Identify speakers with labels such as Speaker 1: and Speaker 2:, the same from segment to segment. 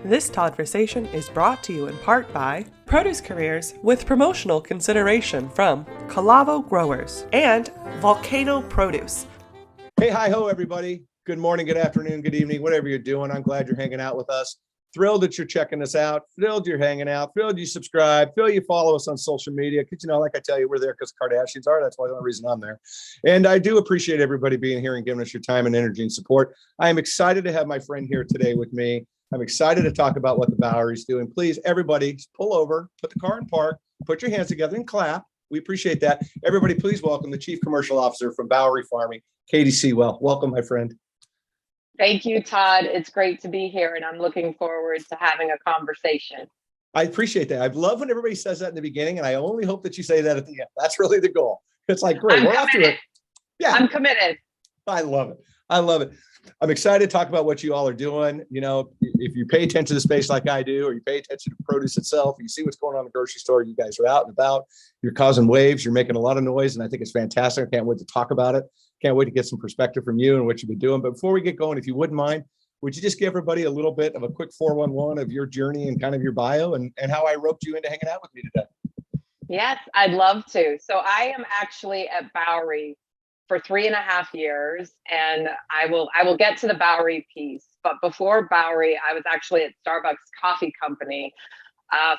Speaker 1: This Todd-versation is brought to you in part by Produce Careers with promotional consideration from Calavo Growers and Volcano Produce.
Speaker 2: Hey, hi, ho, everybody. Good morning, good afternoon, good evening, whatever you're doing. I'm glad you're hanging out with us. Thrilled that you're checking us out. Thrilled you're hanging out. Thrilled you subscribe. Thrilled you follow us on social media. Because, like I tell you, we're there because Kardashians are. That's why the only reason I'm there. And I do appreciate everybody being here and giving us your time and energy and support. I am excited to have my friend here today with me. I'm excited to talk about what the Bowery's doing. Please, everybody, pull over, put the car in park, put your hands together and clap. We appreciate that. Everybody, please welcome the Chief Commercial Officer from Bowery Farming, Katie Seawell. Welcome, my friend.
Speaker 3: Thank you, Todd. It's great to be here, and I'm looking forward to having a conversation.
Speaker 2: I appreciate that. I love when everybody says that in the beginning, and I only hope that you say that at the end. That's really the goal. It's like, great, we're off to it. Yeah,
Speaker 3: I'm committed.
Speaker 2: I love it. I love it. I'm excited to talk about what you all are doing. If you pay attention to the space like I do, or you pay attention to produce itself, you see what's going on in the grocery store, you guys are out and about, you're causing waves, you're making a lot of noise, and I think it's fantastic. I can't wait to talk about it. Can't wait to get some perspective from you and what you've been doing. But before we get going, if you wouldn't mind, would you just give everybody a little bit of a quick 411 of your journey and kind of your bio and how I roped you into hanging out with me today?
Speaker 3: Yes, I'd love to. So I am actually at Bowery for 3.5 years, and I will get to the Bowery piece. But before Bowery, I was actually at Starbucks Coffee Company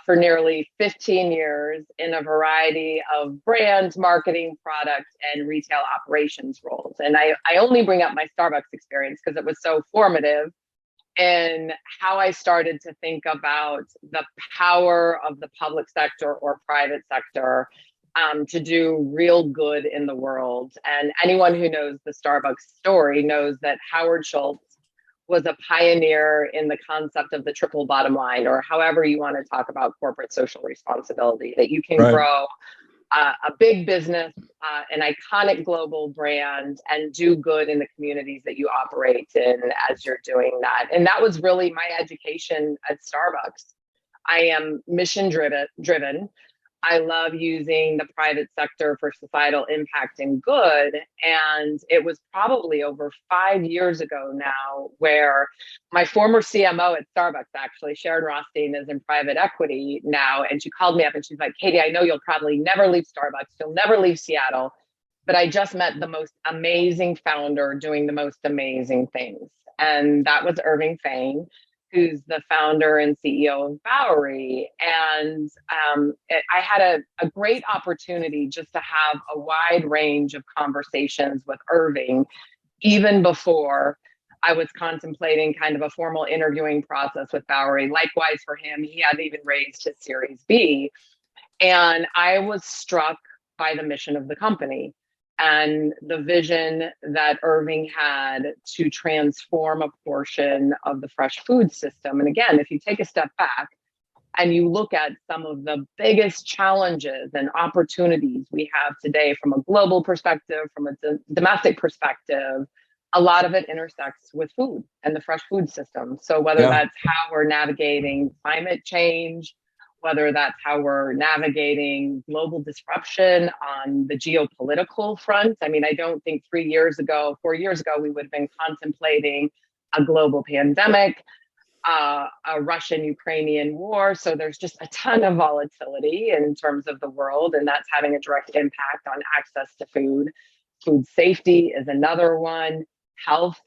Speaker 3: for nearly 15 years in a variety of brand, marketing, product, and retail operations roles. And I only bring up my Starbucks experience because it was so formative in how I started to think about the power of the public sector or private sector to do real good in the world. And anyone who knows the Starbucks story knows that Howard Schultz was a pioneer in the concept of the triple bottom line, or however you want to talk about corporate social responsibility, that you can grow a big business, an iconic global brand, and do good in the communities that you operate in as you're doing that. And that was really my education at Starbucks. I am mission driven. I love using the private sector for societal impact and good. And it was probably over 5 years ago now where my former CMO at Starbucks, actually, Sharon Rothstein, is in private equity now. And she called me up and she's like, Katie, I know you'll probably never leave Starbucks. You'll never leave Seattle. But I just met the most amazing founder doing the most amazing things. And that was Irving Fain, who's the founder and CEO of Bowery. And I had a great opportunity just to have a wide range of conversations with Irving, even before I was contemplating kind of a formal interviewing process with Bowery. Likewise for him, he hadn't even raised his Series B. And I was struck by the mission of the company and the vision that Irving had to transform a portion of the fresh food system. And again, if you take a step back and you look at some of the biggest challenges and opportunities we have today from a global perspective, from a domestic perspective, a lot of it intersects with food and the fresh food system. So whether that's how we're navigating climate change, whether that's how we're navigating global disruption on the geopolitical front. I mean, I don't think 4 years ago, we would have been contemplating a global pandemic, a Russian-Ukrainian war. So there's just a ton of volatility in terms of the world, and that's having a direct impact on access to food. Food safety is another one. Health.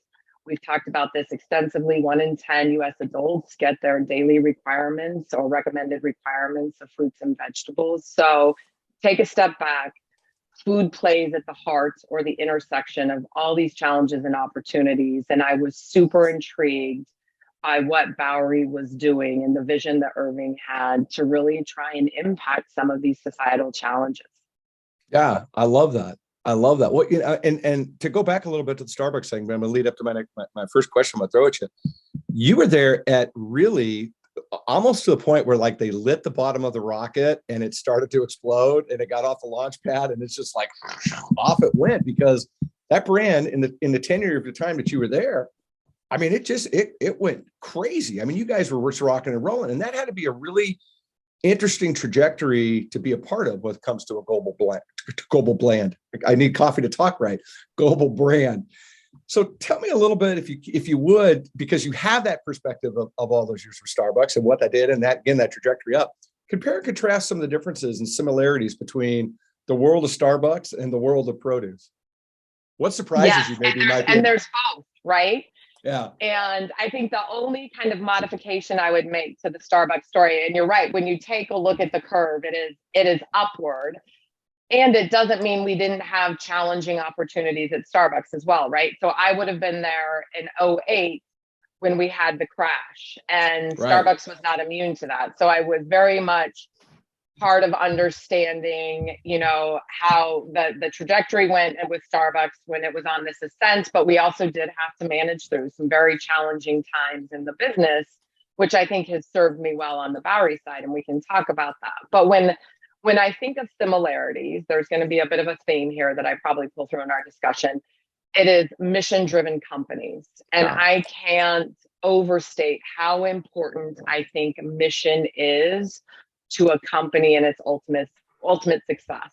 Speaker 3: We've talked about this extensively. 1 in 10 US adults get their daily requirements or recommended requirements of fruits and vegetables. So take a step back. Food plays at the heart or the intersection of all these challenges and opportunities. And I was super intrigued by what Bowery was doing and the vision that Irving had to really try and impact some of these societal challenges.
Speaker 2: Yeah, I love that. I love that. Well, and to go back a little bit to the Starbucks thing, but I'm going to lead up to my first question. I'm going to throw at you. You were there at really almost to the point where like they lit the bottom of the rocket and it started to explode and it got off the launch pad and it's just like off it went, because that brand in the tenure of the time that you were there, I mean, it went crazy. I mean, you guys were rocking and rolling, and that had to be a really interesting trajectory to be a part of when it comes to a global brand. I need coffee to talk right. Global brand. So tell me a little bit, if you would, because you have that perspective of all those years for Starbucks and what that did, and that again, that trajectory up. Compare and contrast some of the differences and similarities between the world of Starbucks and the world of produce. What surprises you maybe might be?
Speaker 3: And there's both, right?
Speaker 2: Yeah.
Speaker 3: And I think the only kind of modification I would make to the Starbucks story, and you're right, when you take a look at the curve, it is upward. And it doesn't mean we didn't have challenging opportunities at Starbucks as well, right? So I would have been there in '08 when we had the crash, and Starbucks was not immune to that. So I was very much part of understanding, how the trajectory went with Starbucks when it was on this ascent, but we also did have to manage through some very challenging times in the business, which I think has served me well on the Bowery side, and we can talk about that. But when I think of similarities, there's going to be a bit of a theme here that I probably pull through in our discussion. It is mission-driven companies. And I can't overstate how important I think mission is to a company and its ultimate success.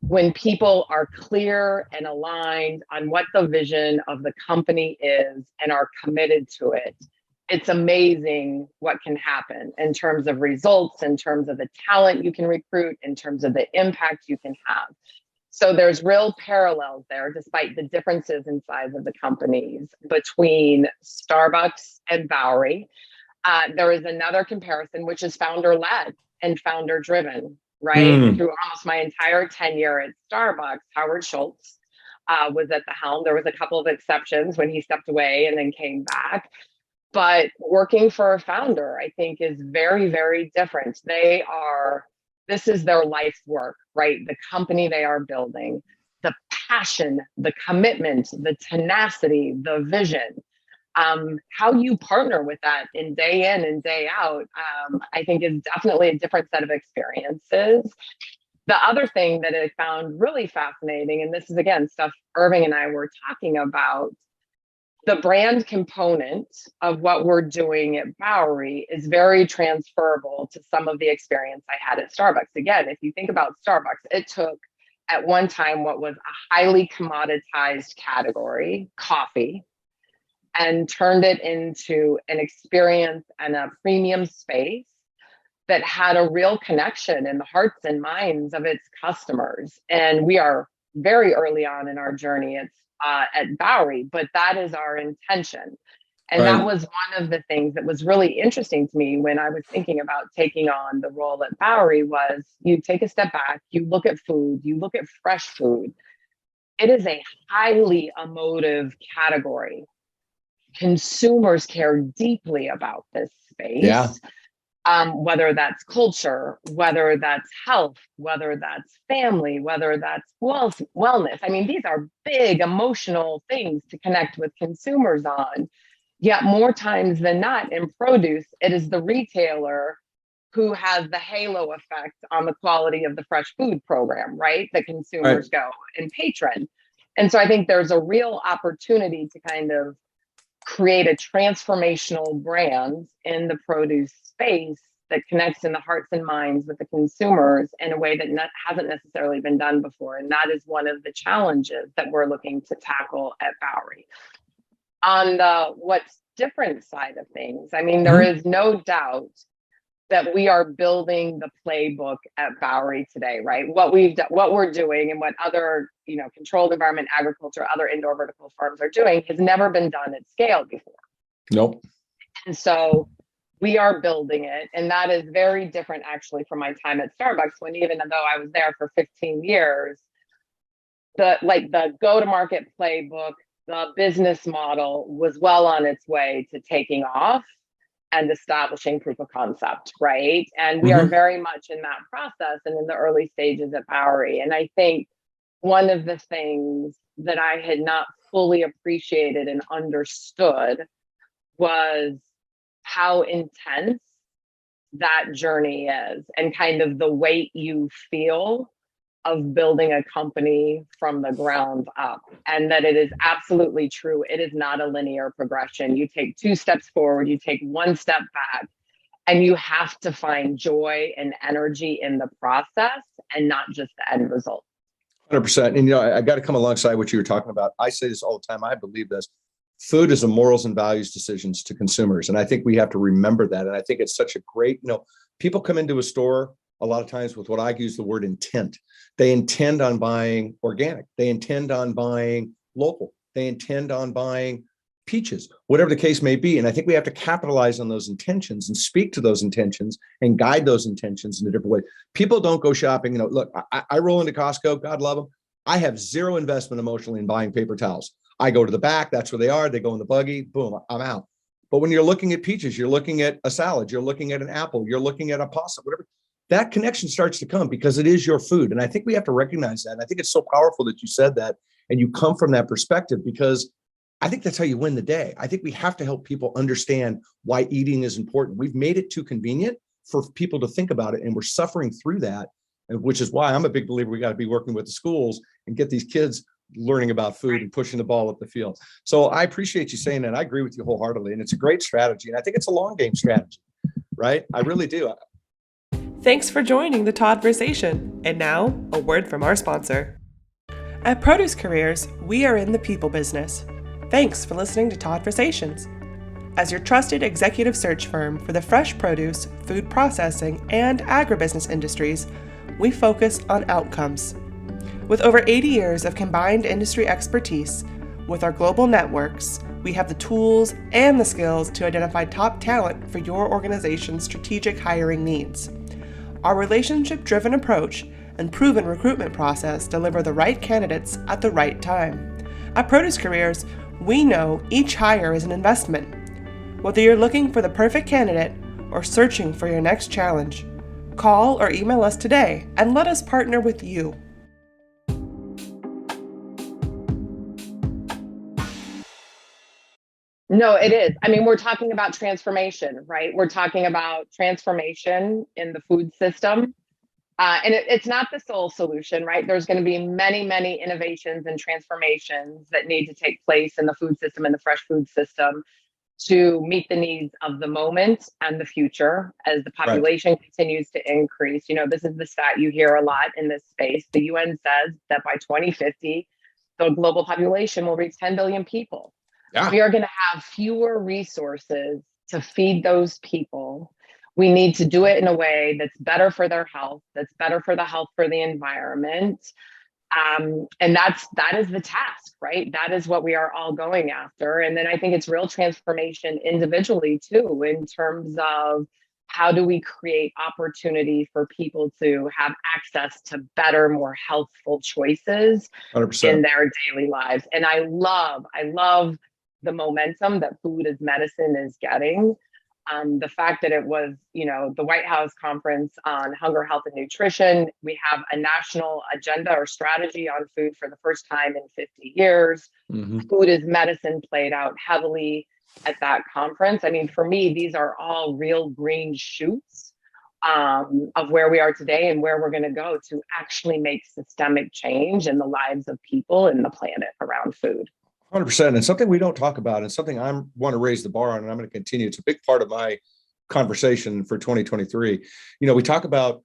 Speaker 3: When people are clear and aligned on what the vision of the company is and are committed to it, it's amazing what can happen in terms of results, in terms of the talent you can recruit, in terms of the impact you can have. So there's real parallels there, despite the differences in size of the companies between Starbucks and Bowery. There is another comparison, which is founder-led and founder-driven, right? Through almost my entire tenure at Starbucks, Howard Schultz was at the helm. There was a couple of exceptions when he stepped away and then came back. But working for a founder, I think, is very, very different. This is their life's work, right? The company they are building, the passion, the commitment, the tenacity, the vision, how you partner with that in and day out, I think is definitely a different set of experiences. The other thing that I found really fascinating, and this is, again, stuff Irving and I were talking about, the brand component of what we're doing at Bowery is very transferable to some of the experience I had at Starbucks. Again, if you think about Starbucks, it took at one time what was a highly commoditized category, coffee, and turned it into an experience and a premium space that had a real connection in the hearts and minds of its customers. And we are very early on in our journey at Bowery, but that is our intention. And that was one of the things that was really interesting to me when I was thinking about taking on the role at Bowery was you take a step back, you look at food, you look at fresh food. It is a highly emotive category. Consumers care deeply about this space. Yeah. Whether that's culture, whether that's health, whether that's family, whether that's wellness. I mean, these are big emotional things to connect with consumers on. Yet more times than not in produce, it is the retailer who has the halo effect on the quality of the fresh food program, right? That consumers go and patron. And so I think there's a real opportunity to kind of create a transformational brand in the produce space that connects in the hearts and minds with the consumers in a way that hasn't necessarily been done before. And that is one of the challenges that we're looking to tackle at Bowery. On the what's different side of things, I mean, there is no doubt that we are building the playbook at Bowery today, right? What we're doing and what other, controlled environment agriculture, other indoor vertical farms are doing has never been done at scale before.
Speaker 2: Nope.
Speaker 3: And so we are building it. And that is very different actually from my time at Starbucks, when even though I was there for 15 years, the go-to-market playbook, the business model was well on its way to taking off and establishing proof of concept, right? And we are very much in that process and in the early stages at Bowery. And I think one of the things that I had not fully appreciated and understood was how intense that journey is and kind of the weight you feel of building a company from the ground up, and that it is absolutely true. It is not a linear progression. You take 2 steps forward, you take 1 step back, and you have to find joy and energy in the process and not just the end result.
Speaker 2: 100%. And, I got to come alongside what you were talking about. I say this all the time. I believe this. Food is a morals and values decisions to consumers. And I think we have to remember that. And I think it's such a great, people come into a store a lot of times with what I use the word intent. They intend on buying organic. They intend on buying local. They intend on buying peaches, whatever the case may be. And I think we have to capitalize on those intentions and speak to those intentions and guide those intentions in a different way. People don't go shopping. Look, I roll into Costco, God love them. I have zero investment emotionally in buying paper towels. I go to the back, that's where they are. They go in the buggy, boom, I'm out. But when you're looking at peaches, you're looking at a salad, you're looking at an apple, you're looking at a pasta, whatever, that connection starts to come because it is your food. And I think we have to recognize that. And I think it's so powerful that you said that and you come from that perspective, because I think that's how you win the day. I think we have to help people understand why eating is important. We've made it too convenient for people to think about it, and we're suffering through that, which is why I'm a big believer we got to be working with the schools and get these kids learning about food and pushing the ball up the field. So I appreciate you saying that. I agree with you wholeheartedly, and it's a great strategy. And I think it's a long game strategy, right? I really do.
Speaker 1: Thanks for joining the Todd-versation. And now, a word from our sponsor. At Produce Careers, we are in the people business. Thanks for listening to Todd-versations. As your trusted executive search firm for the fresh produce, food processing, and agribusiness industries, we focus on outcomes. With over 80 years of combined industry expertise, with our global networks, we have the tools and the skills to identify top talent for your organization's strategic hiring needs. Our relationship-driven approach and proven recruitment process deliver the right candidates at the right time. At Produce Careers, we know each hire is an investment. Whether you're looking for the perfect candidate or searching for your next challenge, call or email us today and let us partner with you.
Speaker 3: No, it is. I mean, we're talking about transformation, right? We're talking about transformation in the food system. And it's not the sole solution, right? There's going to be many, many innovations and transformations that need to take place in the food system and the fresh food system to meet the needs of the moment and the future as the population continues to increase. This is the stat you hear a lot in this space. The UN says that by 2050, the global population will reach 10 billion people. Yeah. We are going to have fewer resources to feed those people. We need to do it in a way that's better for their health, that's better for the health for the environment. And that is the task, right? That is what we are all going after. And then I think it's real transformation individually too, in terms of how do we create opportunity for people to have access to better, more healthful choices 100%. In their daily lives. And I love the momentum that food as medicine is getting. The fact that it was, the White House conference on hunger, health, and nutrition. We have a national agenda or strategy on food for the first time in 50 years. Mm-hmm. Food as medicine played out heavily at that conference. I mean, for me, these are all real green shoots of where we are today and where we're going to go to actually make systemic change in the lives of people and the planet around food.
Speaker 2: 100%. And something we don't talk about and something I want to raise the bar on, and I'm going to continue. It's a big part of my conversation for 2023. We talk about,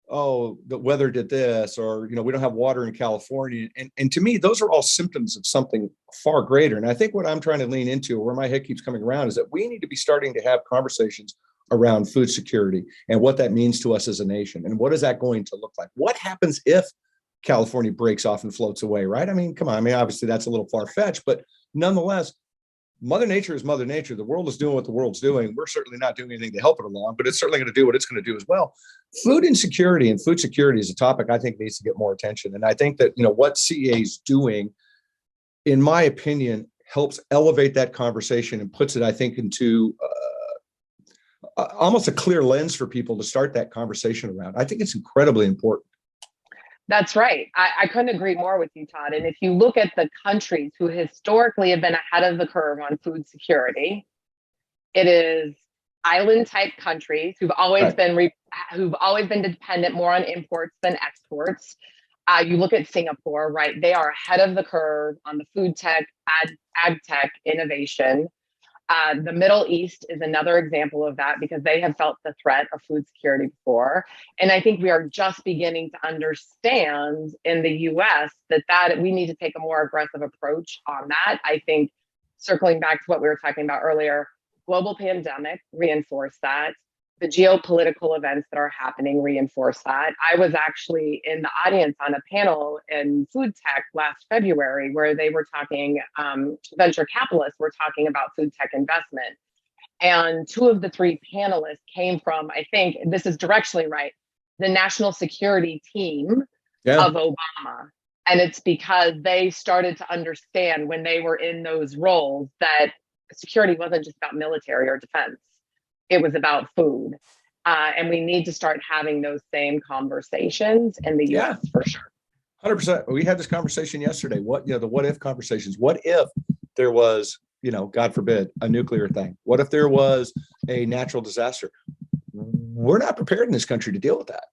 Speaker 2: the weather did this, or, we don't have water in California. And to me, those are all symptoms of something far greater. And I think what I'm trying to lean into, where my head keeps coming around, is that we need to be starting to have conversations around food security and what that means to us as a nation. And what is that going to look like? What happens if California breaks off and floats away, right? I mean, come on. I mean, obviously that's a little far-fetched, but nonetheless, Mother Nature is Mother Nature. The world is doing what the world's doing. We're certainly not doing anything to help it along, but it's certainly going to do what it's going to do as well. Food insecurity and food security is a topic I think needs to get more attention. And I think that, what CEA is doing, in my opinion, helps elevate that conversation and puts it, I think, into almost a clear lens for people to start that conversation around. I think it's incredibly important.
Speaker 3: That's right. I couldn't agree more with you, Todd. And if you look at the countries who historically have been ahead of the curve on food security, it is island type countries who've always been dependent more on imports than exports. You look at Singapore, right? They are ahead of the curve on the food tech, ag tech innovation. The Middle East is another example of that because they have felt the threat of food security before. And I think we are just beginning to understand in the US that we need to take a more aggressive approach on that. I think circling back to what we were talking about earlier, global pandemic reinforced that. The geopolitical events that are happening reinforce that. I was actually in the audience on a panel in food tech last February where they were talking, venture capitalists were talking about food tech investment. And two of the three panelists came from, I think this is directionally right, the national security team of Obama. And it's because they started to understand when they were in those roles that security wasn't just about military or defense. It was about food. And we need to start having those same conversations in the US for sure.
Speaker 2: 100%. We had this conversation yesterday. The what if conversations. What if there was, God forbid, a nuclear thing? What if there was a natural disaster? We're not prepared in this country to deal with that.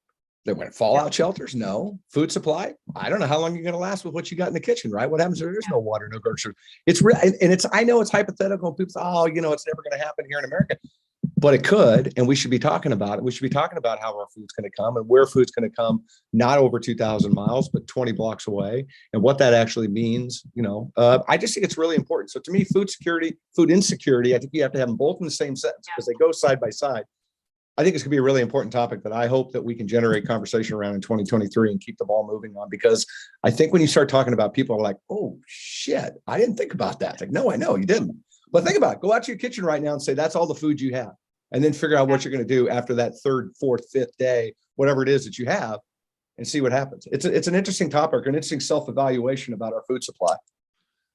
Speaker 2: They went fallout shelters? No. Food supply? I don't know how long you're going to last with what you got in the kitchen, right? What happens if there's no water, no groceries? It's real, and I know it's hypothetical. People say, it's never going to happen here in America. But it could, and we should be talking about it. We should be talking about how our food's going to come and where food's going to come, not over 2,000 miles, but 20 blocks away, and what that actually means. I just think it's really important. So to me, food security, food insecurity, I think you have to have them both in the same sentence because they go side by side. I think it's going to be a really important topic that I hope that we can generate conversation around in 2023 and keep the ball moving on, because I think when you start talking about, people are like, oh shit, I didn't think about that. It's like, no, I know you didn't. But think about it. Go out to your kitchen right now and say, that's all the food you have. And then figure out what you're going to do after that third, fourth, fifth day, whatever it is that you have, and see what happens. It's an interesting topic, an interesting self-evaluation about our food supply.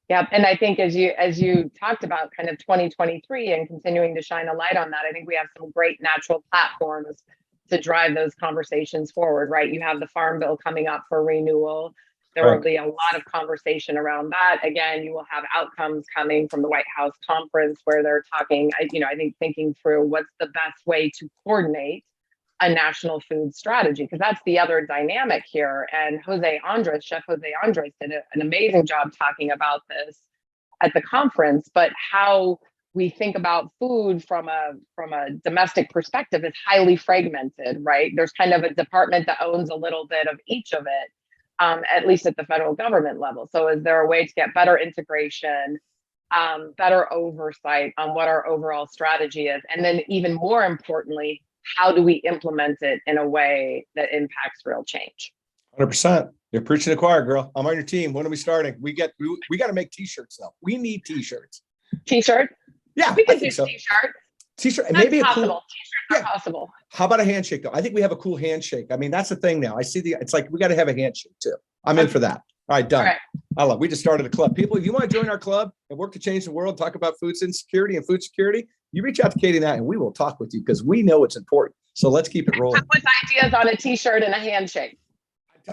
Speaker 3: Yeah. And I think as you talked about kind of 2023 and continuing to shine a light on that, I think we have some great natural platforms to drive those conversations forward, right? You have the Farm Bill coming up for renewal. There will be a lot of conversation around that. Again, you will have outcomes coming from the White House conference where they're talking, I think thinking through what's the best way to coordinate a national food strategy, because that's the other dynamic here. And Chef Jose Andres did an amazing job talking about this at the conference, but how we think about food from a domestic perspective is highly fragmented, right? There's kind of a department that owns a little bit of each of it. At least at the federal government level. So is there a way to get better integration, better oversight on what our overall strategy is? And then even more importantly, how do we implement it in a way that impacts real change?
Speaker 2: 100%. You're preaching to the choir, girl. I'm on your team. When are we starting? We got to make t-shirts though. We need t-shirts.
Speaker 3: T-shirt?
Speaker 2: Yeah,
Speaker 3: we can do t-shirt.
Speaker 2: T-shirt, maybe a cool.
Speaker 3: T-shirts are possible.
Speaker 2: How about a handshake though? I think we have a cool handshake. I mean, that's the thing now. It's like we got to have a handshake too. I'm in for that. All right, done. All right. We just started a club. People, if you want to join our club and work to change the world, talk about food insecurity and food security, you reach out to Katie and I, and we will talk with you because we know it's important. So let's keep it rolling.
Speaker 3: With ideas on a t-shirt and a handshake.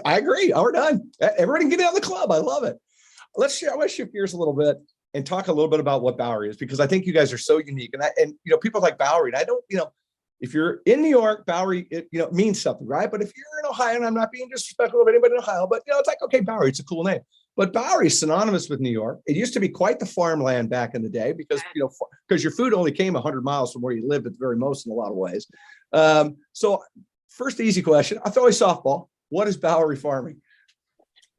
Speaker 2: I agree. We're done. Everybody get in on the club. I love it. I want to shift gears a little bit and talk a little bit about what Bowery is, because I think you guys are so unique. And people like Bowery, and I don't, if you're in New York, Bowery, it means something, right? But if you're in Ohio, and I'm not being disrespectful of anybody in Ohio, but it's like, okay, Bowery, it's a cool name. But Bowery is synonymous with New York. It used to be quite the farmland back in the day because your food only came 100 miles from where you lived at the very most in a lot of ways. So first easy question, I throw a softball. What is Bowery Farming?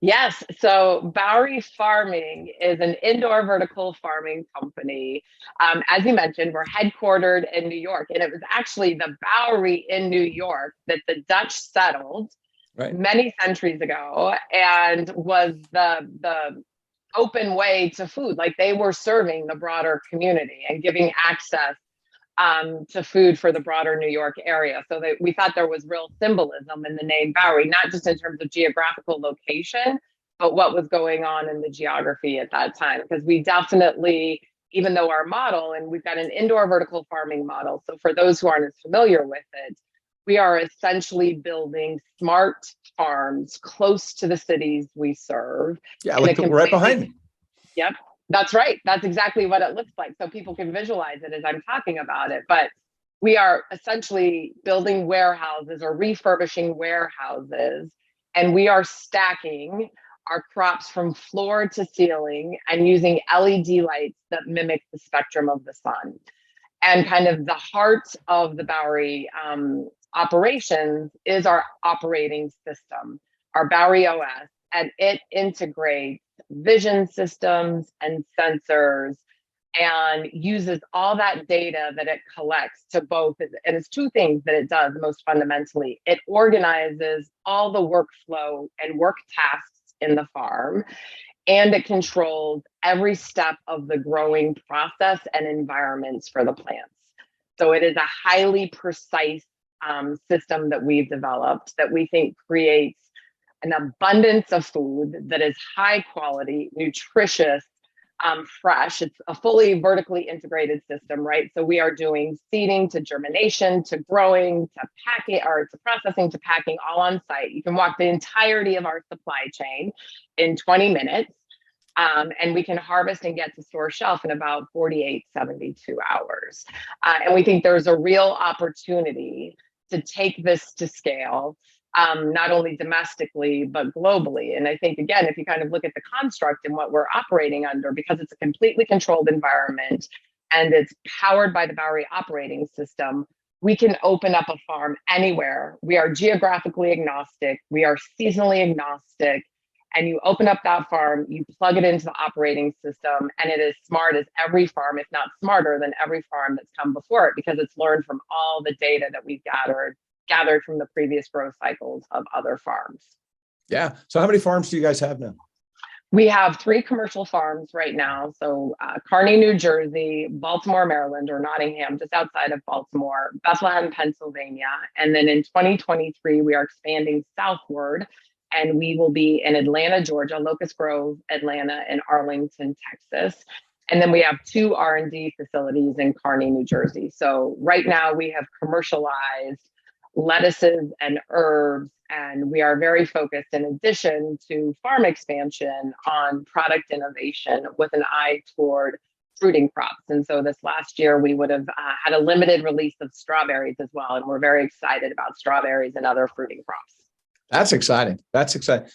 Speaker 3: Yes. So Bowery Farming is an indoor vertical farming company. As you mentioned, we're headquartered in New York, and it was actually the Bowery in New York that the Dutch settled many centuries ago and was the open way to food. Like they were serving the broader community and giving access to food for the broader New York area. So that we thought there was real symbolism in the name Bowery, not just in terms of geographical location, but what was going on in the geography at that time. Because we definitely, even though our model, and we've got an indoor vertical farming model. So for those who aren't as familiar with it, we are essentially building smart farms close to the cities we serve.
Speaker 2: Yeah, like right behind me.
Speaker 3: Yep. That's right. That's exactly what it looks like. So people can visualize it as I'm talking about it. But we are essentially building warehouses or refurbishing warehouses, and we are stacking our crops from floor to ceiling and using LED lights that mimic the spectrum of the sun. And kind of the heart of the Bowery operations is our operating system, our Bowery OS, and it integrates vision systems and sensors and uses all that data that it collects to both, and it's two things that it does most fundamentally. It organizes all the workflow and work tasks in the farm, and it controls every step of the growing process and environments for the plants. So it is a highly precise system that we've developed that we think creates an abundance of food that is high quality, nutritious, fresh. It's a fully vertically integrated system, right? So we are doing seeding to germination to growing to packing or to processing to packing all on site. You can walk the entirety of our supply chain in 20 minutes. And we can harvest and get to store shelf in about 48, 72 hours. And we think there's a real opportunity to take this to scale, not only domestically, but globally. And I think, again, if you kind of look at the construct and what we're operating under, because it's a completely controlled environment and it's powered by the Bowery operating system, we can open up a farm anywhere. We are geographically agnostic. We are seasonally agnostic. And you open up that farm, you plug it into the operating system, and it is smart as every farm, if not smarter than every farm that's come before it, because it's learned from all the data that we've gathered from the previous growth cycles of other farms.
Speaker 2: Yeah. So how many farms do you guys have now?
Speaker 3: We have 3 commercial farms right now. So Kearney, New Jersey, Baltimore, Maryland, or Nottingham, just outside of Baltimore, Bethlehem, Pennsylvania. And then in 2023, we are expanding southward, and we will be in Atlanta, Georgia, Locust Grove, Atlanta, and Arlington, Texas. And then we have 2 R&D facilities in Kearney, New Jersey. So right now we have commercialized lettuces and herbs, and we are very focused, in addition to farm expansion, on product innovation with an eye toward fruiting crops. And so this last year we would have had a limited release of strawberries as well, and we're very excited about strawberries and other fruiting crops.
Speaker 2: That's exciting. That's exciting.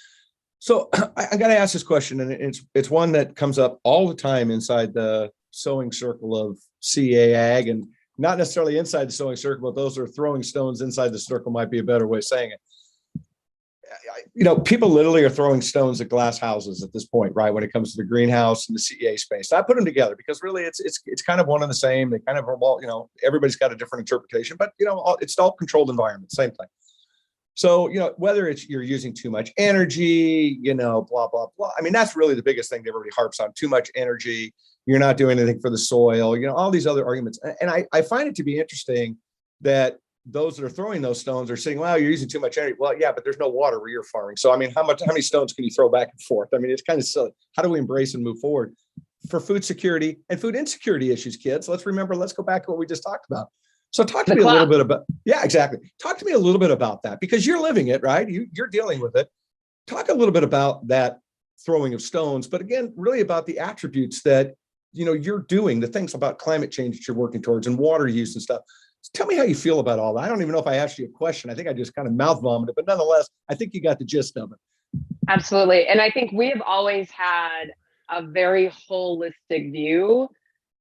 Speaker 2: So I got to ask this question, and it's one that comes up all the time inside the sewing circle of CA Ag, and not necessarily inside the sewing circle, but those are throwing stones inside the circle might be a better way of saying it. You know, people literally are throwing stones at glass houses at this point, right? When it comes to the greenhouse and the CA space, I put them together because really it's kind of one and the same. They kind of are, well, you know, everybody's got a different interpretation, but you know, it's all controlled environment, same thing. So, you know, whether it's you're using too much energy, you know, blah, blah, blah. I mean, that's really the biggest thing that everybody harps on: too much energy. You're not doing anything for the soil, you know, all these other arguments. And I find it to be interesting that those that are throwing those stones are saying, well, you're using too much energy. Well, yeah, but there's no water where you're farming. So, I mean, how many stones can you throw back and forth? I mean, it's kind of silly. How do we embrace and move forward for food security and food insecurity issues, kids? Let's go back to what we just talked about. So talk to me a little bit about, yeah, exactly. Talk to me a little bit about that, because you're living it, right? You're dealing with it. Talk a little bit about that throwing of stones, but again, really about the attributes that, you know, you're doing, the things about climate change that you're working towards and water use and stuff. Tell me how you feel about all that. I don't even know if I asked you a question. I think I just kind of mouth vomited, but nonetheless, I think you got the gist of it.
Speaker 3: Absolutely. And I think we have always had a very holistic view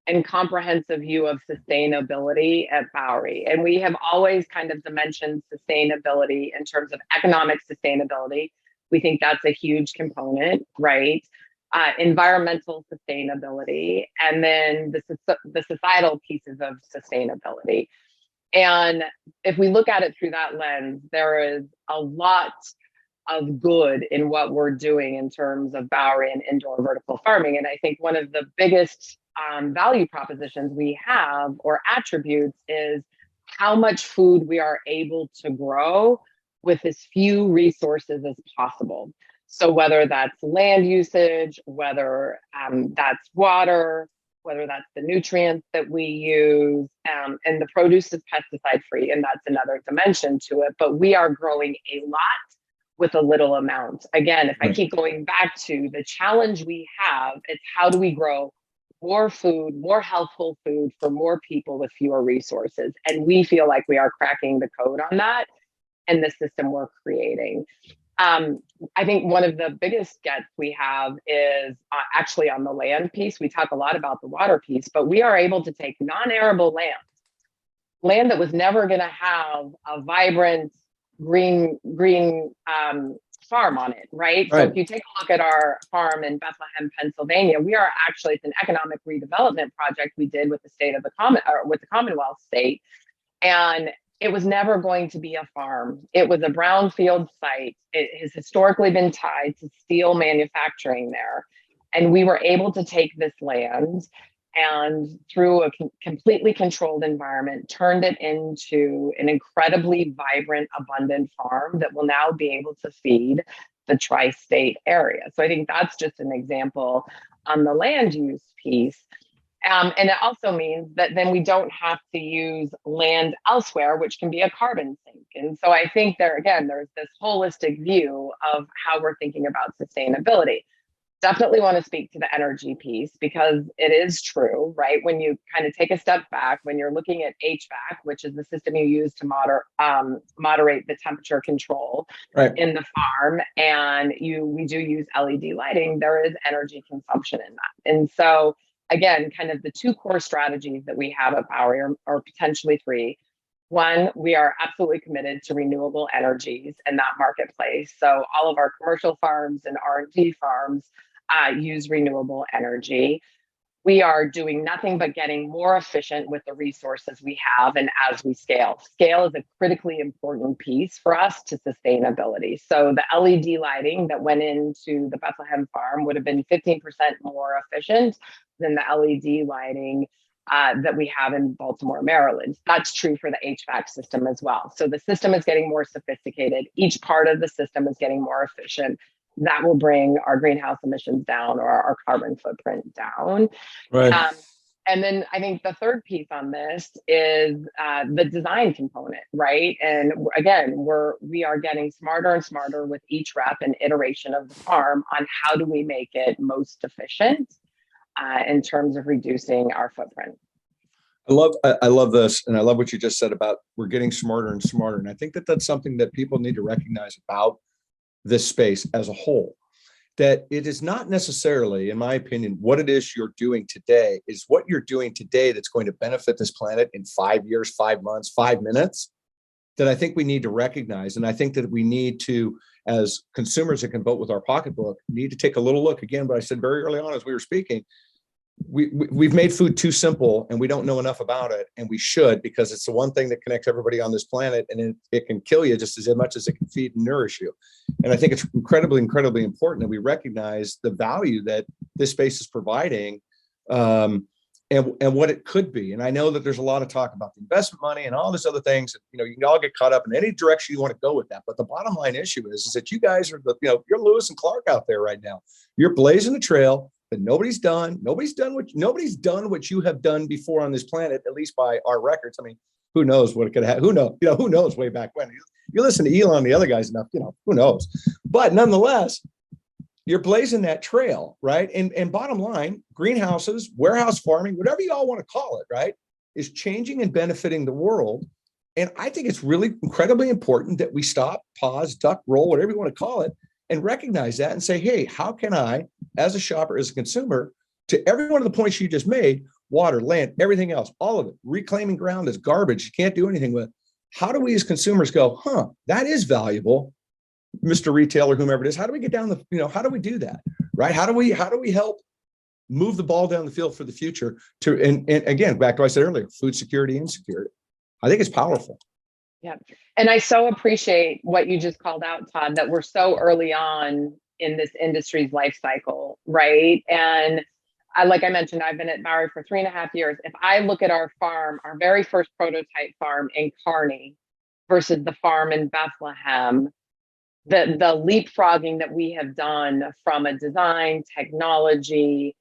Speaker 3: and comprehensive view of sustainability at Bowery. And we have always kind of dimensioned sustainability in terms of economic sustainability. We think that's a huge component, right? Environmental sustainability, and then the societal pieces of sustainability. And if we look at it through that lens, there is a lot of good in what we're doing in terms of Bowery and indoor vertical farming. And I think one of the biggest value propositions we have, or attributes, is how much food we are able to grow with as few resources as possible. So whether that's land usage, whether that's water, whether that's the nutrients that we use, and the produce is pesticide free, and that's another dimension to it. But we are growing a lot with a little amount. Again, if I keep going back to the challenge we have, it's how do we grow more food, more healthful food for more people with fewer resources? And we feel like we are cracking the code on that and the system we're creating. I think one of the biggest gets we have is actually on the land piece. We talk a lot about the water piece, but we are able to take non-arable land that was never going to have a vibrant green farm on it, right? So
Speaker 2: Right.
Speaker 3: if you take a look at our farm in Bethlehem, Pennsylvania, we are actually, it's an economic redevelopment project we did with the state of the with the Commonwealth state, and it was never going to be a farm. It was a brownfield site. It has historically been tied to steel manufacturing there. And we were able to take this land and through a completely controlled environment, turned it into an incredibly vibrant, abundant farm that will now be able to feed the tri-state area. So I think that's just an example on the land use piece. And it also means that then we don't have to use land elsewhere, which can be a carbon sink. And so I think there, again, there's this holistic view of how we're thinking about sustainability. Definitely want to speak to the energy piece because it is true, right? When you kind of take a step back, when you're looking at HVAC, which is the system you use to moderate the temperature control in the farm, and we do use LED lighting, there is energy consumption in that. And so again, kind of the two core strategies that we have at Bowery, or potentially three. One, we are absolutely committed to renewable energies in that marketplace. So all of our commercial farms and R&D farms use renewable energy. We are doing nothing but getting more efficient with the resources we have and as we scale. Scale is a critically important piece for us to sustainability. So the LED lighting that went into the Bethlehem farm would have been 15% more efficient than the LED lighting that we have in Baltimore, Maryland. That's true for the HVAC system as well. So the system is getting more sophisticated. Each part of the system is getting more efficient. That will bring our greenhouse emissions down or our carbon footprint down.
Speaker 2: Right.
Speaker 3: And then I think the third piece on this is the design component, right? And again, we are getting smarter and smarter with each rep and iteration of the farm on how do we make it most efficient in terms of reducing our footprint.
Speaker 2: I love this, and I love what you just said about we're getting smarter and smarter. And I think that that's something that people need to recognize about this space as a whole, that it is not necessarily, in my opinion, what it is you're doing today is what you're doing today that's going to benefit this planet in 5 years, 5 months, 5 minutes, that I think we need to recognize. And I think that we need to, as consumers that can vote with our pocketbook, need to take a little look again. But I said very early on as we were speaking, we've made food too simple and we don't know enough about it, and we should, because it's the one thing that connects everybody on this planet, and it can kill you just as much as it can feed and nourish you. And I think it's incredibly important that we recognize the value that this space is providing, and what it could be. And I know that there's a lot of talk about the investment money and all this other things. You can all get caught up in any direction you want to go with that. But the bottom line issue is that you guys are you're Lewis and Clark out there right now. You're blazing the trail that nobody's done what you have done before on this planet, at least by our records. I mean, who knows what it could have, who knows way back when. You listen to Elon and the other guys enough, who knows. But nonetheless, you're blazing that trail, right? And bottom line, greenhouses, warehouse farming, whatever you all want to call it, right, is changing and benefiting the world. And I think it's really incredibly important that we stop, pause, duck, roll, whatever you want to call it, and recognize that and say, hey, how can I, as a shopper, as a consumer, to every one of the points you just made, water, land, everything else, all of it, reclaiming ground is garbage, you can't do anything with. How do we as consumers go, that is valuable, Mr. Retailer, whomever it is? How do we get down how do we do that, right? How do we help move the ball down the field for the future and again, back to what I said earlier, food security, insecurity. I think it's powerful.
Speaker 3: Yeah. And I so appreciate what you just called out, Todd, that we're so early on in this industry's life cycle, right? And like I mentioned, I've been at Bowery for 3.5 years. If I look at our farm, our very first prototype farm in Kearney versus the farm in Bethlehem, the leapfrogging that we have done from a design, technology,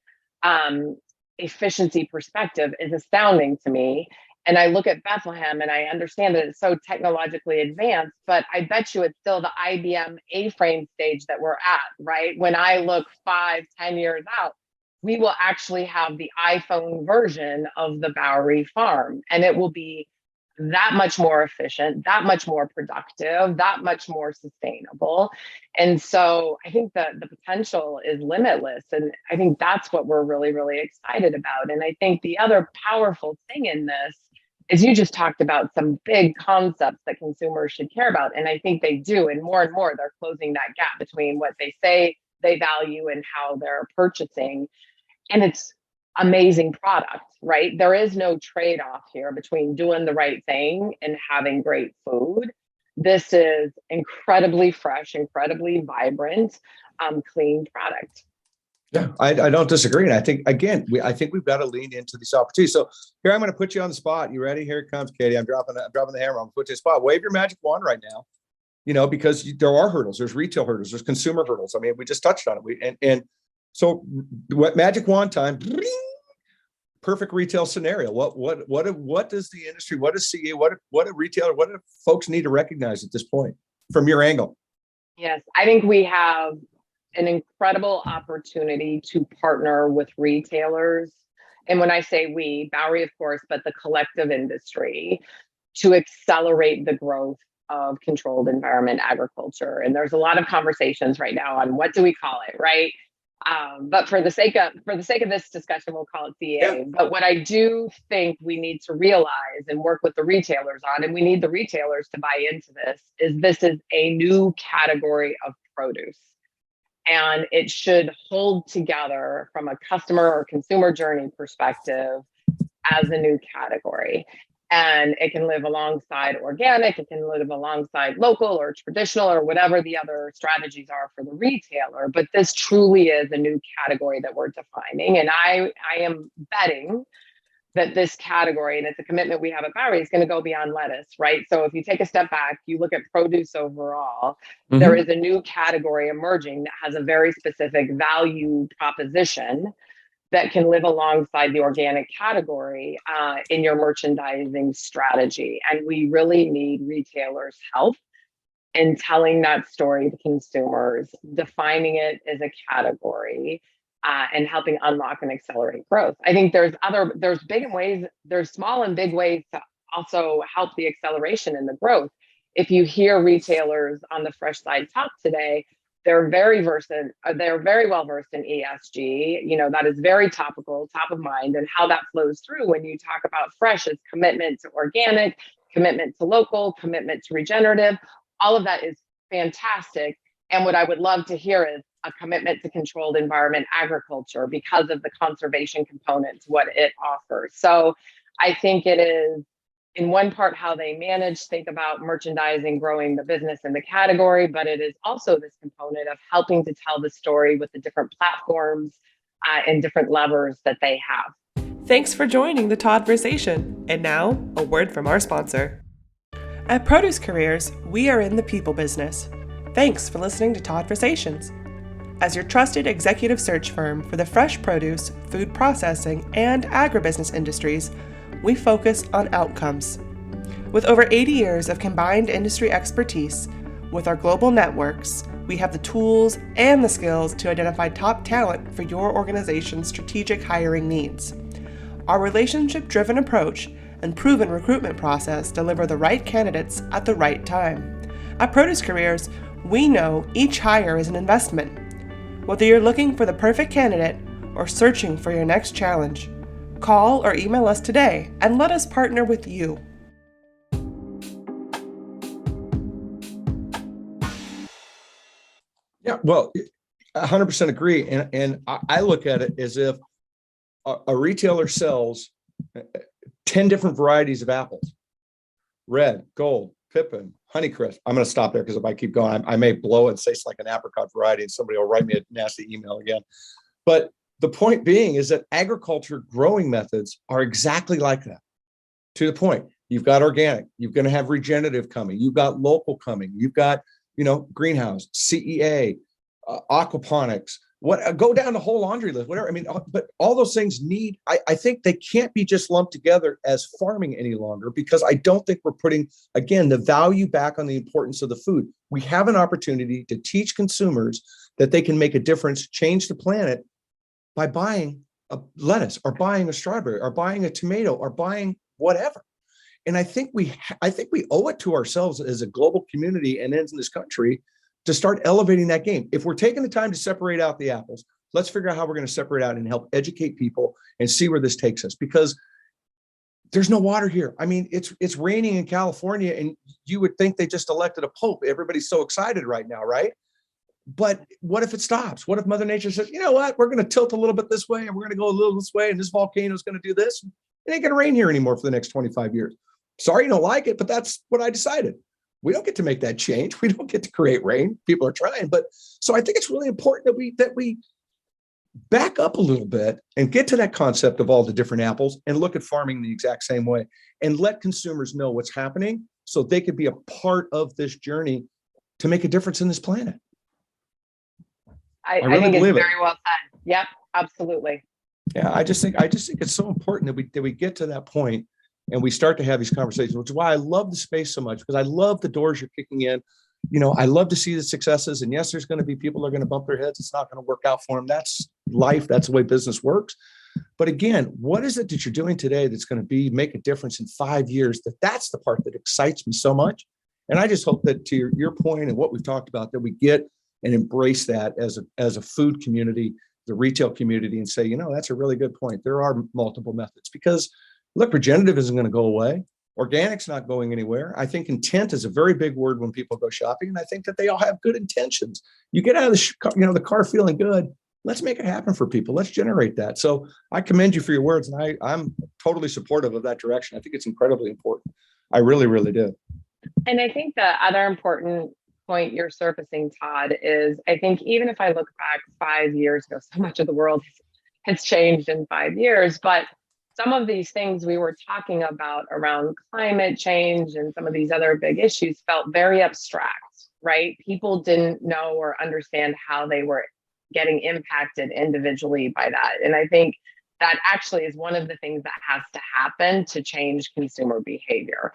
Speaker 3: efficiency perspective is astounding to me. And I look at Bethlehem and I understand that it's so technologically advanced, but I bet you it's still the IBM A-frame stage that we're at, right? When I look 5-10 years out, we will actually have the iPhone version of the Bowery farm, and it will be that much more efficient, that much more productive, that much more sustainable. And so I think that the potential is limitless. And I think that's what we're really, really excited about. And I think the other powerful thing in this is you just talked about some big concepts that consumers should care about. And I think they do. And more they're closing that gap between what they say they value and how they're purchasing. And it's amazing product, right? There is no trade-off here between doing the right thing and having great food. This is incredibly fresh, incredibly vibrant, clean product.
Speaker 2: Yeah, I don't disagree. And I think, again, I think we've got to lean into these opportunities. So here, I'm going to put you on the spot. You ready? Here it comes, Katie. I'm dropping the hammer. I'm going to put you on the spot. Wave your magic wand right now, because there are hurdles. There's retail hurdles. There's consumer hurdles. I mean, we just touched on it. And so what magic wand time, perfect retail scenario. What does the industry, what does CE, what a retailer, what do folks need to recognize at this point from your angle?
Speaker 3: Yes, I think we have an incredible opportunity to partner with retailers. And when I say we, Bowery, of course, but the collective industry, to accelerate the growth of controlled environment agriculture. And there's a lot of conversations right now on what do we call it, right? But for the sake of this discussion, we'll call it CEA. Yeah. But what I do think we need to realize and work with the retailers on, and we need the retailers to buy into this is a new category of produce. And it should hold together from a customer or consumer journey perspective as a new category. And it can live alongside organic, it can live alongside local or traditional or whatever the other strategies are for the retailer. But this truly is a new category that we're defining. And I am betting that this category, and it's a commitment we have at Bowery, is going to go beyond lettuce, right? So if you take a step back, you look at produce overall, there is a new category emerging that has a very specific value proposition that can live alongside the organic category in your merchandising strategy. And we really need retailers' help in telling that story to consumers, defining it as a category, and helping unlock and accelerate growth. I think there's big ways, there's small and big ways to also help the acceleration in the growth. If you hear retailers on the fresh side talk today, they're very well versed in ESG. That is very topical, top of mind, and how that flows through when you talk about fresh is commitment to organic, commitment to local, commitment to regenerative. All of that is fantastic. And what I would love to hear is a commitment to controlled environment agriculture because of the conservation component to what it offers. So I think it is, in one part, how they think about merchandising, growing the business in the category, but it is also this component of helping to tell the story with the different platforms and different levers that they have.
Speaker 1: Thanks for joining the Todd-versation. And now, a word from our sponsor. At Produce Careers, we are in the people business. Thanks for listening to Todd-versations. As your trusted executive search firm for the fresh produce, food processing, and agribusiness industries, we focus on outcomes. With over 80 years of combined industry expertise, with our global networks, we have the tools and the skills to identify top talent for your organization's strategic hiring needs. Our relationship-driven approach and proven recruitment process deliver the right candidates at the right time. At Produce Careers, we know each hire is an investment. Whether you're looking for the perfect candidate or searching for your next challenge, call or email us today and let us partner with you.
Speaker 2: Yeah, well, 100% agree. And I look at it as if a retailer sells 10 different varieties of apples: red, gold, Pippin, Honeycrisp. I'm going to stop there because if I keep going, I may blow it and say it's like an apricot variety and somebody will write me a nasty email again. But the point being is that agriculture growing methods are exactly like that. To the point, you've got organic, you're going to have regenerative coming, you've got local coming, you've got, greenhouse, CEA, aquaponics, go down the whole laundry list, whatever. I mean, but all those things I think they can't be just lumped together as farming any longer, because I don't think we're putting, again, the value back on the importance of the food. We have an opportunity to teach consumers that they can make a difference, change the planet by buying a lettuce or buying a strawberry or buying a tomato or buying whatever. And I think we owe it to ourselves as a global community and in this country to start elevating that game. If we're taking the time to separate out the apples, let's figure out how we're going to separate out and help educate people and see where this takes us, because there's no water here. I mean, it's raining in California, and you would think they just elected a pope. Everybody's so excited right now, right? But what if it stops? What if Mother Nature says, you know what, we're going to tilt a little bit this way, and we're going to go a little this way, and this volcano is going to do this. It ain't going to rain here anymore for the next 25 years. Sorry you don't like it, but that's what I decided. We don't get to make that change. We don't get to create rain. People are trying. But so I think it's really important that we back up a little bit and get to that concept of all the different apples and look at farming the exact same way and let consumers know what's happening so they could be a part of this journey to make a difference in this planet.
Speaker 3: I really think it's very well said. Yep, absolutely.
Speaker 2: Yeah, I just think it's so important that we get to that point and we start to have these conversations, which is why I love the space so much, because I love the doors you're kicking in. You know, I love to see the successes. And yes, there's going to be people that are going to bump their heads. It's not going to work out for them. That's life. That's the way business works. But again, what is it that you're doing today that's going to make a difference in 5 years? That's the part that excites me so much. And I just hope that, to your point and what we've talked about, that we get and embrace that as a food community, the retail community, and say, you know, that's a really good point. There are multiple methods, because look, regenerative isn't going to go away. Organic's not going anywhere. I think intent is a very big word when people go shopping, and I think that they all have good intentions. You get out of the car feeling good. Let's make it happen for people. Let's generate that. So I commend you for your words, and I'm totally supportive of that direction. I think it's incredibly important. I really, really do.
Speaker 3: And I think the other important point you're surfacing, Todd, is I think even if I look back 5 years ago, so much of the world has changed in 5 years, but some of these things we were talking about around climate change and some of these other big issues felt very abstract, right? People didn't know or understand how they were getting impacted individually by that. And I think that actually is one of the things that has to happen to change consumer behavior.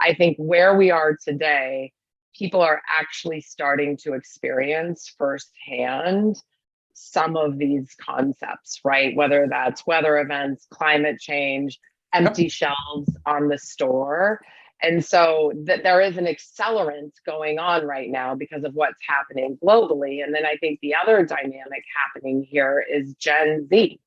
Speaker 3: I think where we are today, people are actually starting to experience firsthand some of these concepts, right? Whether that's weather events, climate change, empty shelves on the store. And so there is an accelerant going on right now because of what's happening globally. And then I think the other dynamic happening here is Gen Z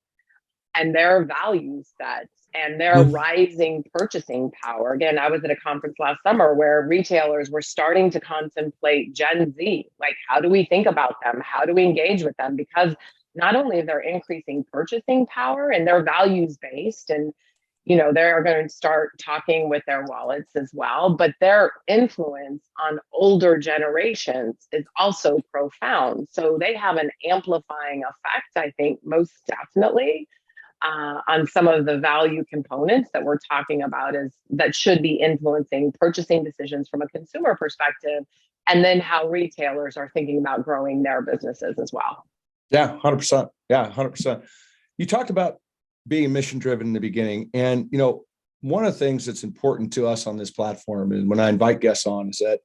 Speaker 3: and their value sets and their rising purchasing power. Again, I was at a conference last summer where retailers were starting to contemplate Gen Z. Like, how do we think about them? How do we engage with them? Because not only they're increasing purchasing power and they're values based, and they're going to start talking with their wallets as well, but their influence on older generations is also profound. So they have an amplifying effect, I think, most definitely on some of the value components that we're talking about that should be influencing purchasing decisions from a consumer perspective, and then how retailers are thinking about growing their businesses as well.
Speaker 2: Yeah, 100%. Yeah, 100%. You talked about being mission driven in the beginning. And, one of the things that's important to us on this platform, and when I invite guests on, is that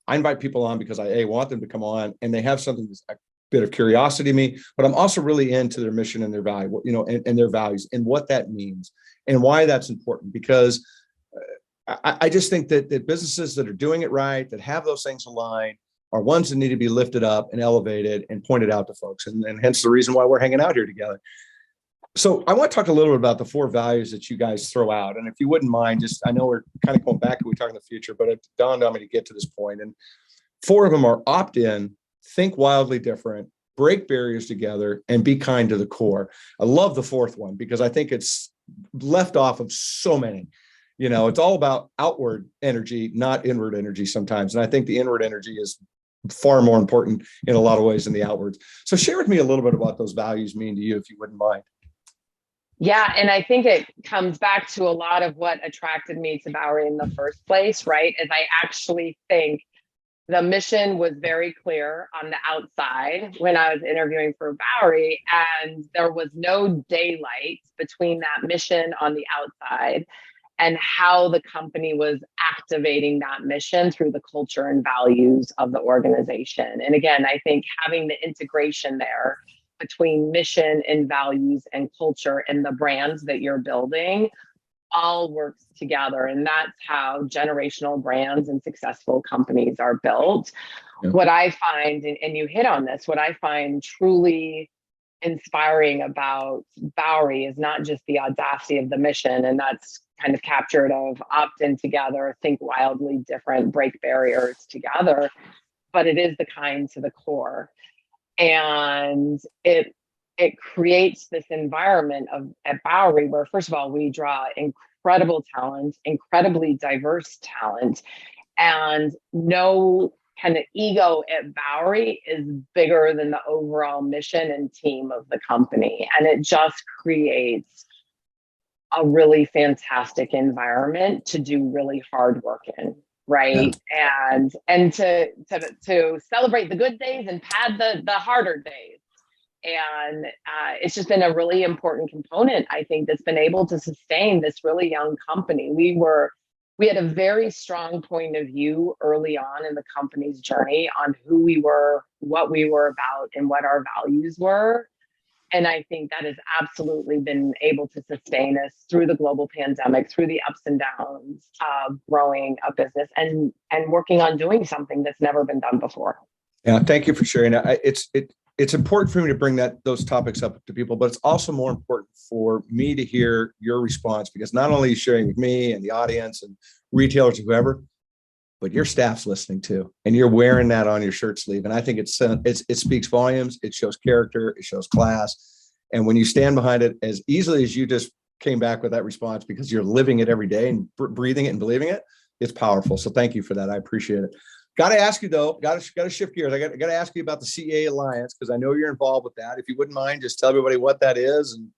Speaker 2: I invite people on because I want them to come on and they have something that's a bit of curiosity to me, but I'm also really into their mission and their value, and their values and what that means and why that's important. Because I just think that businesses that are doing it right, that have those things aligned, are ones that need to be lifted up and elevated and pointed out to folks. And hence the reason why we're hanging out here together. So I want to talk a little bit about the 4 values that you guys throw out. And if you wouldn't mind, I know we're kind of going back and we talk in the future, but it dawned on me to get to this point. And 4 of them are opt in, think wildly different, break barriers together, and be kind to the core. I love the 4th one because I think it's left off of so many. It's all about outward energy, not inward energy sometimes. And I think the inward energy is far more important in a lot of ways than the outwards. So share with me a little bit about those values mean to you, if you wouldn't mind.
Speaker 3: Yeah, and I think it comes back to a lot of what attracted me to Bowery in the first place, right? Is I actually think the mission was very clear on the outside when I was interviewing for Bowery, and there was no daylight between that mission on the outside and how the company was activating that mission through the culture and values of the organization. And again, I think having the integration there between mission and values and culture and the brands that you're building all works together. And that's how generational brands and successful companies are built. Yeah. What I find, and you hit on this, what I find truly inspiring about Bowery is not just the audacity of the mission, and that's kind of captured of opt in together, think wildly different, break barriers together, but it is the kind to the core. And it creates this environment at Bowery where, first of all, we draw incredible talent, incredibly diverse talent, and no kind of ego at Bowery is bigger than the overall mission and team of the company. And it just creates a really fantastic environment to do really hard work in, right? Yeah. And to celebrate the good days and pad the harder days. And it's just been a really important component, I think, that's been able to sustain this really young company. We had a very strong point of view early on in the company's journey on who we were, what we were about, and what our values were. And I think that has absolutely been able to sustain us through the global pandemic, through the ups and downs of growing a business and working on doing something that's never been done before.
Speaker 2: Yeah, thank you for sharing. It's important for me to bring those topics up to people, but it's also more important for me to hear your response, because not only are you sharing with me and the audience and retailers, whoever, but your staff's listening too, and you're wearing that on your shirt sleeve. And I think it speaks volumes. It shows character. It shows class. And when you stand behind it as easily as you just came back with that response, because you're living it every day and breathing it and believing it, it's powerful. So thank you for that. I appreciate it. Got to ask you though, got to shift gears. I got to ask you about the CEA Alliance, because I know you're involved with that. If you wouldn't mind, just tell everybody what that is and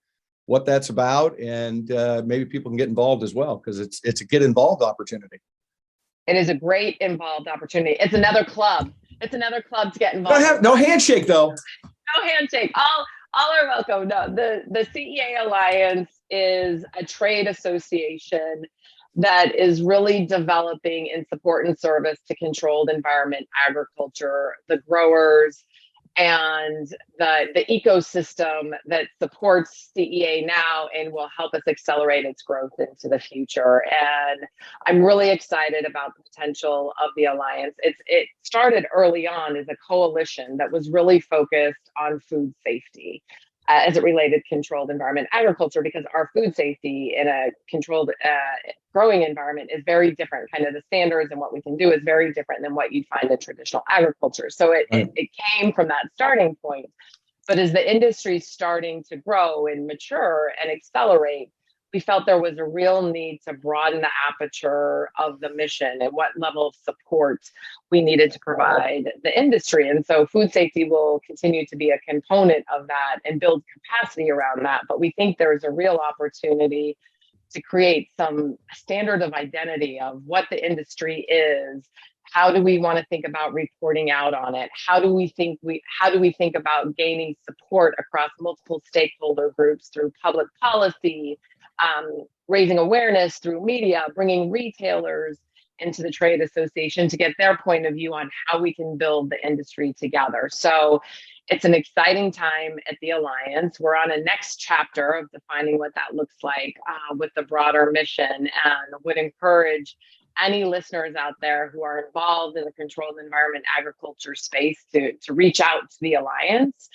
Speaker 2: what that's about, and maybe people can get involved as well, because it's a get involved opportunity.
Speaker 3: It is a great involved opportunity. It's another club. It's another club to get involved.
Speaker 2: No handshake though.
Speaker 3: No handshake. All are welcome. No, the CEA Alliance is a trade association that is really developing in support and service to controlled environment agriculture, the growers, and the ecosystem that supports CEA now and will help us accelerate its growth into the future. And I'm really excited about the potential of the Alliance. It started early on as a coalition that was really focused on food safety as it related controlled environment agriculture, because our food safety in a controlled growing environment is very different. Kind of the standards and what we can do is very different than what you'd find in traditional agriculture. So it came from that starting point. But as the industry starting to grow and mature and accelerate, we felt there was a real need to broaden the aperture of the mission and what level of support we needed to provide the industry. And so food safety will continue to be a component of that and build capacity around that. But we think there's a real opportunity to create some standard of identity of what the industry is. How do we want to think about reporting out on it? How do we think about gaining support across multiple stakeholder groups through public policy, raising awareness through media, bringing retailers into the trade association to get their point of view on how we can build the industry together. So it's an exciting time at the Alliance. We're on a next chapter of defining what that looks like with the broader mission, and would encourage any listeners out there who are involved in the controlled environment agriculture space to reach out to the Alliance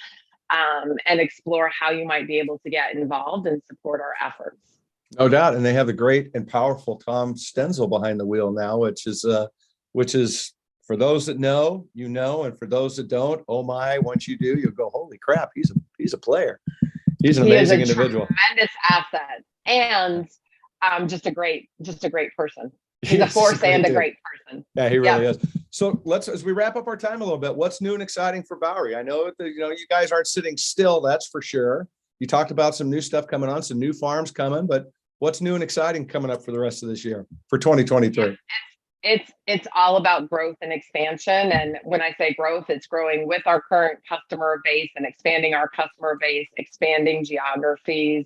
Speaker 3: and explore how you might be able to get involved and support our efforts.
Speaker 2: No doubt. And they have the great and powerful Tom Stenzel behind the wheel now, which is for those that know, and for those that don't, oh my, once you do, you'll go, holy crap, he's a player. He's an amazing individual.
Speaker 3: Tremendous asset, and just a great person. He's a force and a great person.
Speaker 2: Yeah, he really is. So as we wrap up our time a little bit, what's new and exciting for Bowery? I know that you guys aren't sitting still, that's for sure. You talked about some new stuff coming on, some new farms coming, but what's new and exciting coming up for the rest of this year, for 2023?
Speaker 3: It's all about growth and expansion. And when I say growth, it's growing with our current customer base and expanding our customer base, expanding geographies.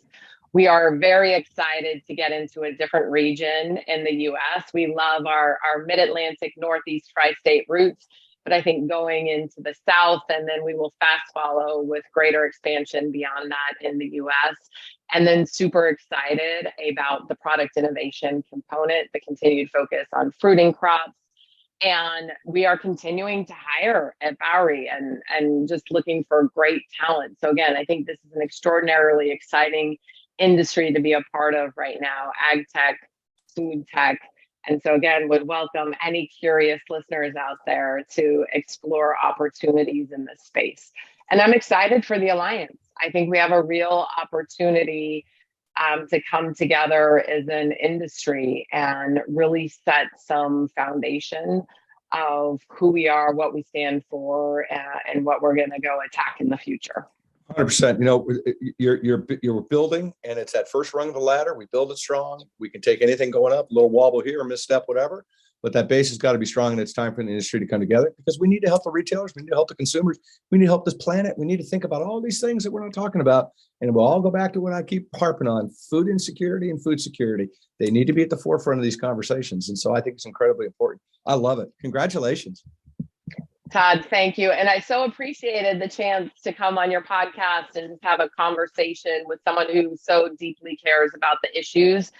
Speaker 3: We are very excited to get into a different region in the U.S. We love our Mid-Atlantic, Northeast, Tri-State roots. but I think going into the South, and then we will fast follow with greater expansion beyond that in the US. And then super excited about the product innovation component, the continued focus on fruiting crops. And we are continuing to hire at Bowery and just looking for great talent. So again, I think this is an extraordinarily exciting industry to be a part of right now, ag tech, food tech. And so again, would welcome any curious listeners out there to explore opportunities in this space. And I'm excited for the Alliance. I think we have a real opportunity to come together as an industry and really set some foundation of who we are, what we stand for, and what we're going to go attack in the future.
Speaker 2: 100%. You know, you're building, and it's that first rung of the ladder. We build it strong. We can take anything going up, a little wobble here, a misstep, whatever. But that base has got to be strong, and it's time for the industry to come together because we need to help the retailers. We need to help the consumers. We need to help this planet. We need to think about all these things that we're not talking about. And we'll all go back to what I keep harping on: food insecurity and food security. They need to be at the forefront of these conversations. And so I think it's incredibly important. I love it. Congratulations.
Speaker 3: Todd, thank you. And I so appreciated the chance to come on your podcast and have a conversation with someone who so deeply cares about the issues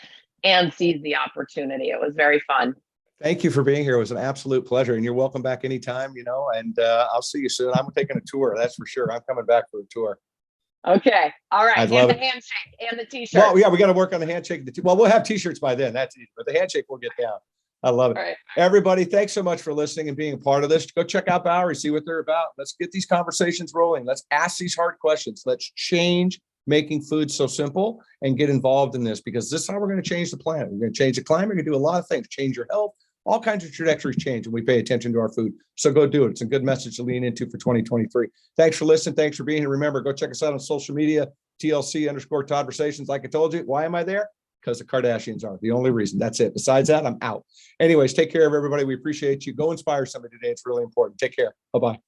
Speaker 3: and sees the opportunity. It was very fun.
Speaker 2: Thank you for being here. It was an absolute pleasure. And you're welcome back anytime, you know, and I'll see you soon. I'm taking a tour. That's for sure. I'm coming back for a tour.
Speaker 3: Okay. All right.
Speaker 2: And
Speaker 3: the handshake and the t-shirt.
Speaker 2: Well, yeah, we got to work on the handshake. Well, we'll have t-shirts by then. That's easy. But the handshake will get down. I love it.
Speaker 3: Right.
Speaker 2: Everybody, thanks so much for listening and being a part of this. Go check out Bowery, see what they're about. Let's get these conversations rolling. Let's ask these hard questions. Let's change making food so simple and get involved in this, because this is how we're going to change the planet. We're going to change the climate. We're going to do a lot of things, change your health. All kinds of trajectories change when we pay attention to our food. So go do it. It's a good message to lean into for 2023. Thanks for listening. Thanks for being here. Remember, go check us out on social media, TLC_Todd-versations. Like I told you, why am I there? Because the Kardashians are the only reason. That's it. Besides that, I'm out. Anyways, take care of everybody. We appreciate you. Go inspire somebody today. It's really important. Take care. Bye-bye.